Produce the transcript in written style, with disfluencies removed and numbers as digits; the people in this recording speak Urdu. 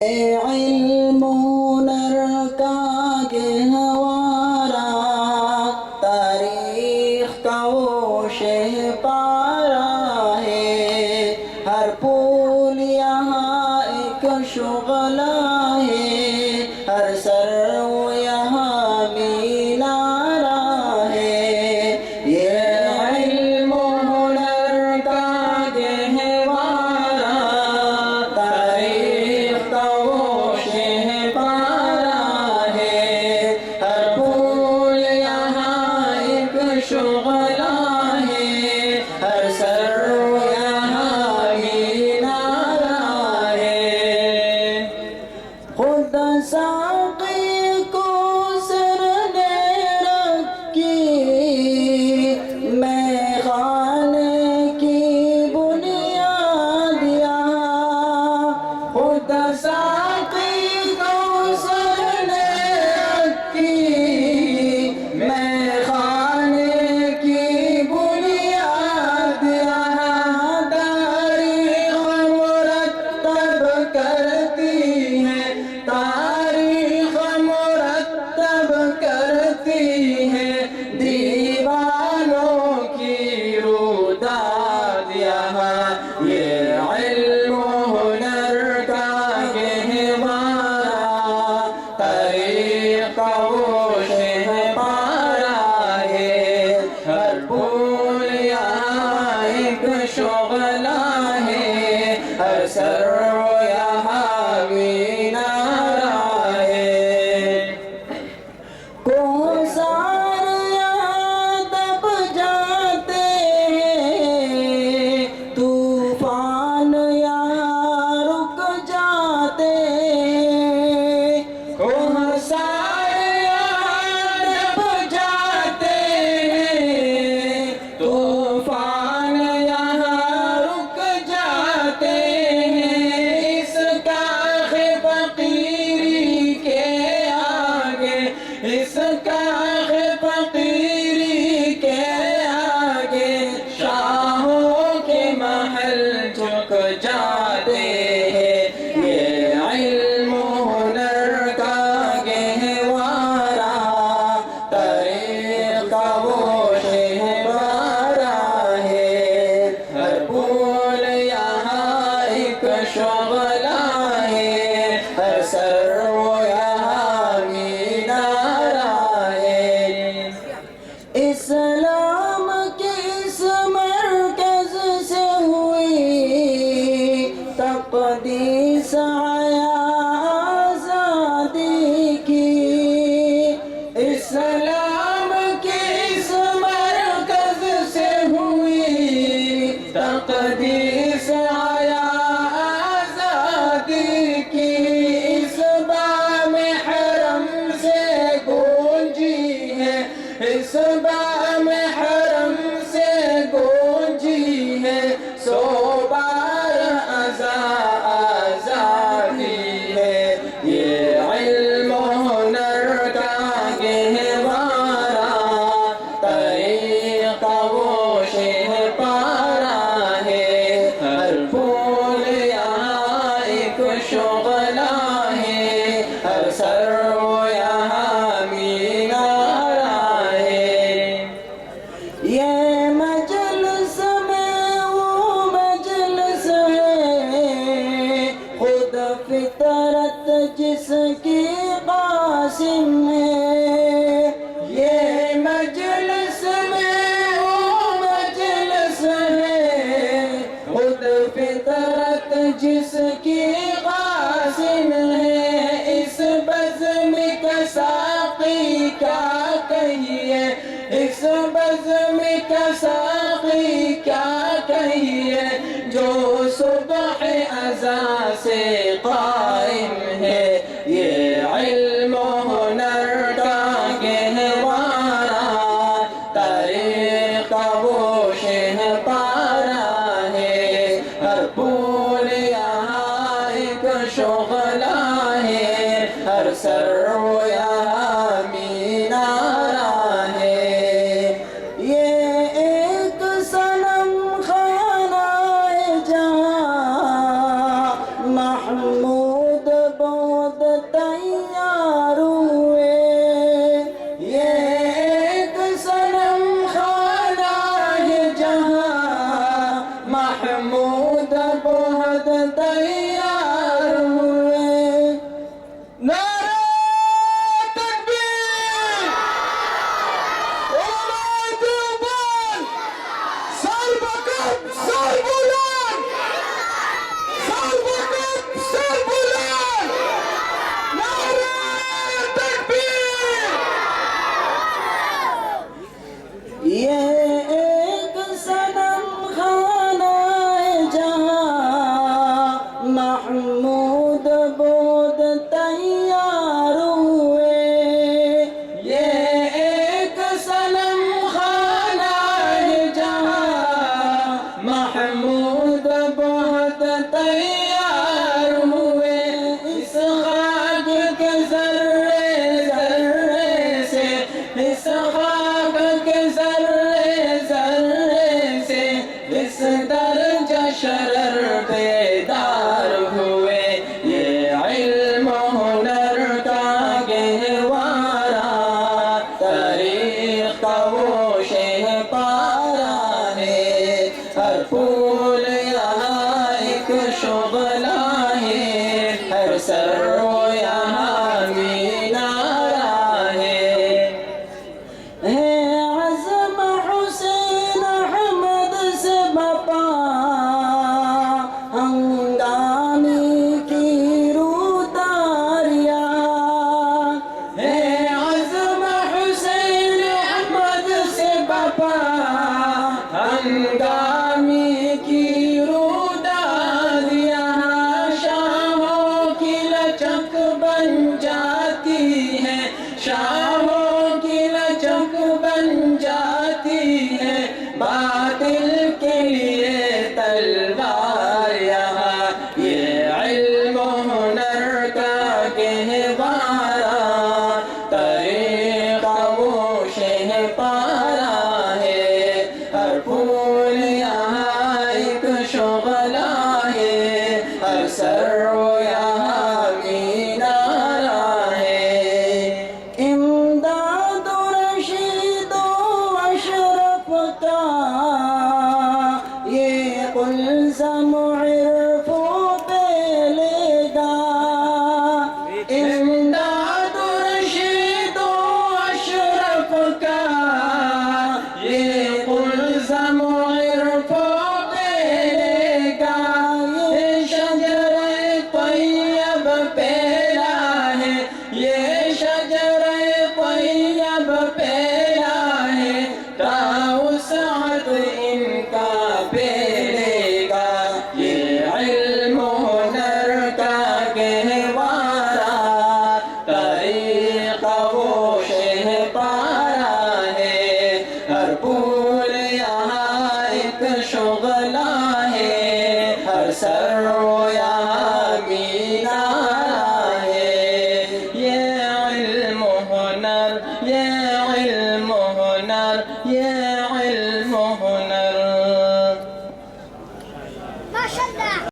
علم ہنر کا گہوارہ تاریخ کا وہ شہ پارہ ہے، ہر پھول یہاں ایک شعلہ ہے، ہر سرو یہاں مینارہ ہے۔ یہ علم ہنر کا گہوارہ تاریخ کا وہ شہ پارہ ہے، ہر پھول یہاں ایک شعلہ ہے، ہر سرو یہاں مینارہ ہے۔ خود ساقی کو سر نے رکھی، میں خانے کی بنیاد یہاں، خود ساقی کو سر نے رکھی، میں خانے کی بنیاد یہاں، تاریخ مرتب کرتی ہے، تاریخ مرتب کرتی ہے، دیوانوں کی روداد یہاں۔ یہ علم ہنر کا گہوارہ تاریخ کا وہ شہ پارہ ہے، ہر پھول یہاں ایک شعلہ ہے، ہر سرو یہاں مینارہ ہے۔ کوثر یہاں دب جاتے ہیں، طوفان یہاں رک جاتے ہیں، کوثر یہاں دب جاتے ہیں، طوفان یہاں رک جاتے ہیں، اس کاخ فقیری کے آگے، اس کاخ فقیری کے آگے، شاہوں کے محل جھک جاتے ہیں۔ یہ علم ہنر کا گہوارہ تاریخ کا وہ شہ پارہ ہے، ہر پھول یہاں ایک شعلہ ہے، ہر سرو یہاں مینارہ ہے۔ اسلام کے اس مرکز سے ہوئی تقدیس آزادی کی، اسلام کے اس مرکز سے ہوئی تقدیس آزادی کی، اس بام حرم سے گونجی ہے، اس بام حرم سے گونجی ہے، سو بار آزادی ہے۔ یہ علم ہنر کا گہوارہ تاریخ کا وہ شہ پارہ ہے، ہر پھول یہاں ایک شعلہ ہے، ہر سرو یہاں مینارہ ہے۔ یہ مجلس میں وہ مجلس ہے، خود فطرت جس کی قاسم ہے، یہ مجلس میں وہ مجلس ہے، خود فطرت جس کی قاسم ہے، اس بزم کا ساقی کیا کہیے، اس بزم کا ساقی کیا کہیے، جو صبح ازاں سے قائم ہے۔ یہ علم ہنر کا گہوارہ تاریخ کا وہ شہ پارہ ہے، ہر پھول یہاں ایک شعلہ ہے، ہر سرو یہاں مینارہ ہے۔ یہ ایک صنم خانہ جہاں محمود سر و یہاں مینارہ ہے عزم حسین احمد سے بپا ہنگامی کی روداریاں ہے عزم حسین احمد سے بپا ہنگامی کی روداریاں شاہوں کی لچک بن جاتی ہے شاہوں کی لچک بن جاتی ہے باطل کے لیے تلوار یہاں یہ علم و ہنر کا گہوارہ طریقہ وہ شہ پارا ہے ہر پھول یہاں ایک شعلہ ہے ہر سر و یہاں مینارہ ہے امداد و رشید و اشرف کا یہ قلزم عرف و پہلے گا امداد و رشید و اشرف کا یہ قلزم عرف و پہلے گا یہ شجر طیب پیلا ہے یہ شجر طیب پیلا ہے تا وسعت ان کا پھیلے گا یہ علم و ہنر کا گہوارہ طریقہ وہ شہ پارا ہے ہر پھول یہاں ایک شعلہ ہے ہر سر